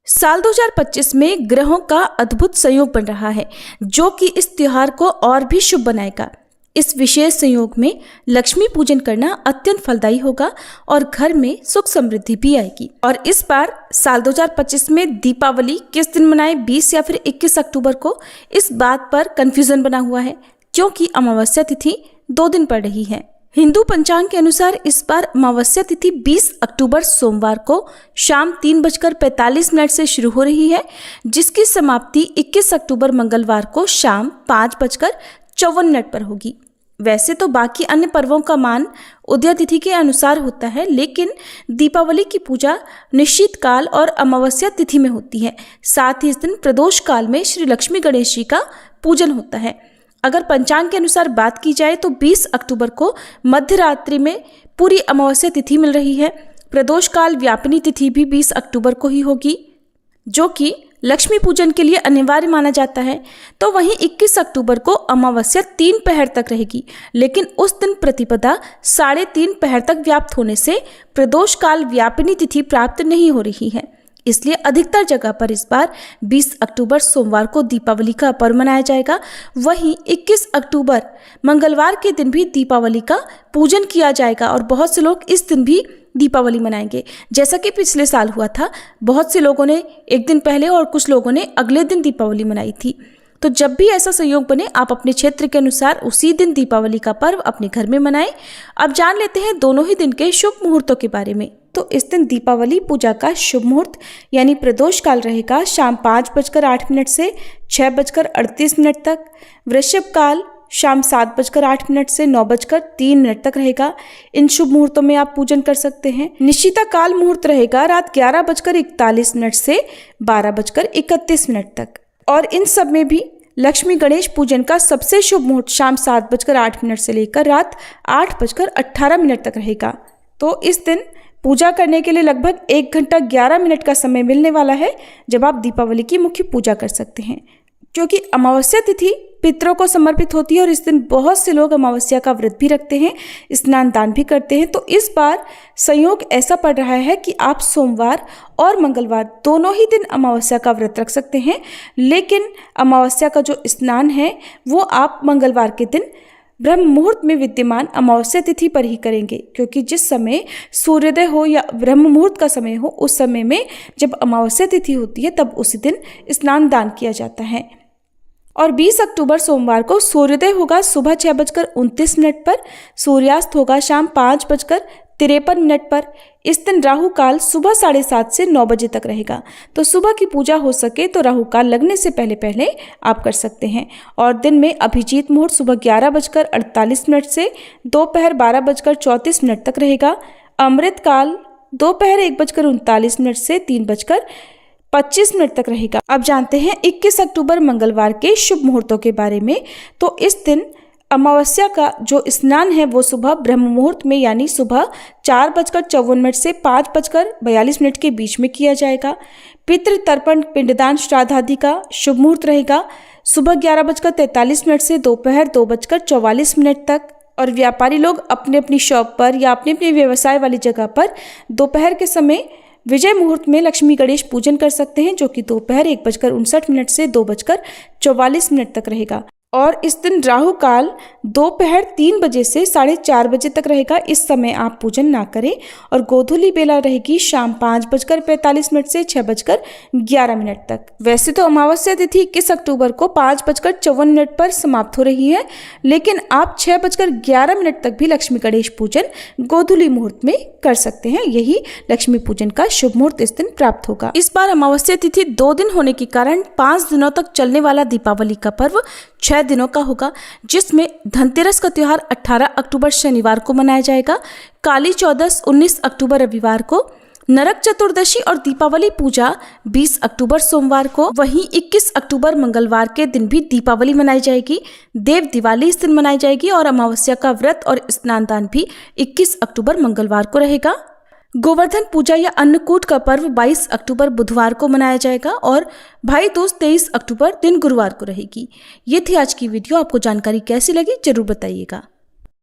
साल 2025 में ग्रहों का अद्भुत संयोग बन रहा है जो कि इस त्योहार को और भी शुभ बनाएगा। इस विशेष संयोग में लक्ष्मी पूजन करना अत्यंत फलदायी होगा और घर में सुख समृद्धि भी आएगी। और इस बार साल 2025 में दीपावली किस दिन मनाएं, 20 या फिर 21 अक्टूबर को, इस बात पर कंफ्यूजन बना हुआ है क्योंकि अमावस्या तिथि 2 दिन पड़ रही है। हिंदू पंचांग के अनुसार इस बार अमावस्या तिथि 20 अक्टूबर सोमवार को शाम 3:45 से शुरू हो रही है, जिसकी समाप्ति 21 अक्टूबर मंगलवार को शाम 5:54 पर होगी। वैसे तो बाकी अन्य पर्वों का मान उदय तिथि के अनुसार होता है, लेकिन दीपावली की पूजा निश्चित काल और अमावस्या तिथि में होती है। साथ ही इस दिन प्रदोष काल में श्री लक्ष्मी गणेश जी का पूजन होता है। अगर पंचांग के अनुसार बात की जाए तो 20 अक्टूबर को मध्य रात्रि में पूरी अमावस्या तिथि मिल रही है। प्रदोष काल व्यापिनी तिथि भी 20 अक्टूबर को ही होगी, जो कि लक्ष्मी पूजन के लिए अनिवार्य माना जाता है। तो वहीं 21 अक्टूबर को अमावस्या 3 पहर तक रहेगी, लेकिन उस दिन प्रतिपदा 3:30 पहर तक व्याप्त होने से प्रदोष काल व्यापिनी तिथि प्राप्त नहीं हो रही है। इसलिए अधिकतर जगह पर इस बार 20 अक्टूबर सोमवार को दीपावली का पर्व मनाया जाएगा। वहीं 21 अक्टूबर मंगलवार के दिन भी दीपावली का पूजन किया जाएगा और बहुत से लोग इस दिन भी दीपावली मनाएंगे। जैसा कि पिछले साल हुआ था, बहुत से लोगों ने एक दिन पहले और कुछ लोगों ने अगले दिन दीपावली मनाई थी। तो जब भी ऐसा संयोग बने, आप अपने क्षेत्र के अनुसार उसी दिन दीपावली का पर्व अपने घर में मनाएं। अब जान लेते हैं दोनों ही दिन के शुभ मुहूर्तों के बारे में। तो इस दिन दीपावली पूजा का शुभ मुहूर्त यानी प्रदोष काल रहेगा शाम 5:08 से 6:38 तक। वृषभ काल शाम 7:08 से 9:03 तक रहेगा। इन शुभ मुहूर्तों में आप पूजन कर सकते हैं। निश्चिता काल मुहूर्त रहेगा रात 11:41 से 12:31 तक। और इन सब में भी लक्ष्मी गणेश पूजन का सबसे शुभ मुहूर्त शाम 7:08 से लेकर रात 8:18 तक रहेगा। तो इस दिन पूजा करने के लिए लगभग 1 घंटा 11 मिनट का समय मिलने वाला है, जब आप दीपावली की मुख्य पूजा कर सकते हैं। क्योंकि अमावस्या तिथि पितरों को समर्पित होती है और इस दिन बहुत से लोग अमावस्या का व्रत भी रखते हैं, स्नान दान भी करते हैं। तो इस बार संयोग ऐसा पड़ रहा है कि आप सोमवार और मंगलवार दोनों ही दिन अमावस्या का व्रत रख सकते हैं, लेकिन अमावस्या का जो स्नान है वो आप मंगलवार के दिन ब्रह्म मुहूर्त में विद्यमान अमावस्या तिथि पर ही करेंगे, क्योंकि जिस समय सूर्योदय हो या ब्रह्म मुहूर्त का समय हो, उस समय में जब अमावस्या तिथि होती है तब उसी दिन स्नान दान किया जाता है। और 20 अक्टूबर सोमवार को सूर्योदय होगा सुबह 6:29 पर, सूर्यास्त होगा शाम 5:53 पर। इस दिन राहु काल सुबह 7:30 से 9 बजे तक रहेगा। तो सुबह की पूजा हो सके तो राहु काल लगने से पहले पहले आप कर सकते हैं। और दिन में अभिजीत मुहूर्त सुबह 11:48 से दोपहर 12:34 तक रहेगा। अमृत काल दोपहर 1:39 से 3:25 तक रहेगा। अब जानते हैं 21 अक्टूबर मंगलवार के शुभ मुहूर्तों के बारे में। तो इस दिन अमावस्या का जो स्नान है वो सुबह ब्रह्म मुहूर्त में यानी सुबह 4:54 से 5:42 के बीच में किया जाएगा। पितृ तर्पण पिंडदान श्राद्ध आदि का शुभ मुहूर्त रहेगा सुबह 11:43 से दोपहर 2:44 तक। और व्यापारी लोग अपने अपनी शॉप पर या अपने अपने व्यवसाय वाली जगह पर दोपहर के समय विजय मुहूर्त में लक्ष्मी गणेश पूजन कर सकते हैं, जो कि दोपहर 1:59 से 2:44 तक रहेगा। और इस दिन राहु काल दोपहर 3 बजे से 4:30 बजे तक रहेगा। इस समय आप पूजन ना करें। और गोधूली बेला रहेगी शाम 5:45 से 6:11 तक। वैसे तो अमावस्या तिथि 21 अक्टूबर को 5:54 पर समाप्त हो रही है, लेकिन आप 6:11 तक भी लक्ष्मी गणेश पूजन गोधूली मुहूर्त में कर सकते हैं। यही लक्ष्मी पूजन का शुभ मुहूर्त इस दिन प्राप्त होगा। इस बार अमावस्या तिथि 2 दिन होने के कारण 5 दिनों तक चलने वाला दीपावली का पर्व 6 दिनों का होगा, जिसमें धनतेरस का त्योहार 18 अक्टूबर शनिवार को मनाया जाएगा, काली चौदस 19 अक्टूबर रविवार को, नरक चतुर्दशी और दीपावली पूजा 20 अक्टूबर सोमवार को। वहीं 21 अक्टूबर मंगलवार के दिन भी दीपावली मनाई जाएगी। देव दिवाली इस दिन मनाई जाएगी और अमावस्या का व्रत और स्नान दान भी 21 अक्टूबर मंगलवार को रहेगा। गोवर्धन पूजा या अन्नकूट का पर्व 22 अक्टूबर बुधवार को मनाया जाएगा और भाई दूज 23 अक्टूबर दिन गुरुवार को रहेगी। ये थी आज की वीडियो। आपको जानकारी कैसी लगी जरूर बताइएगा।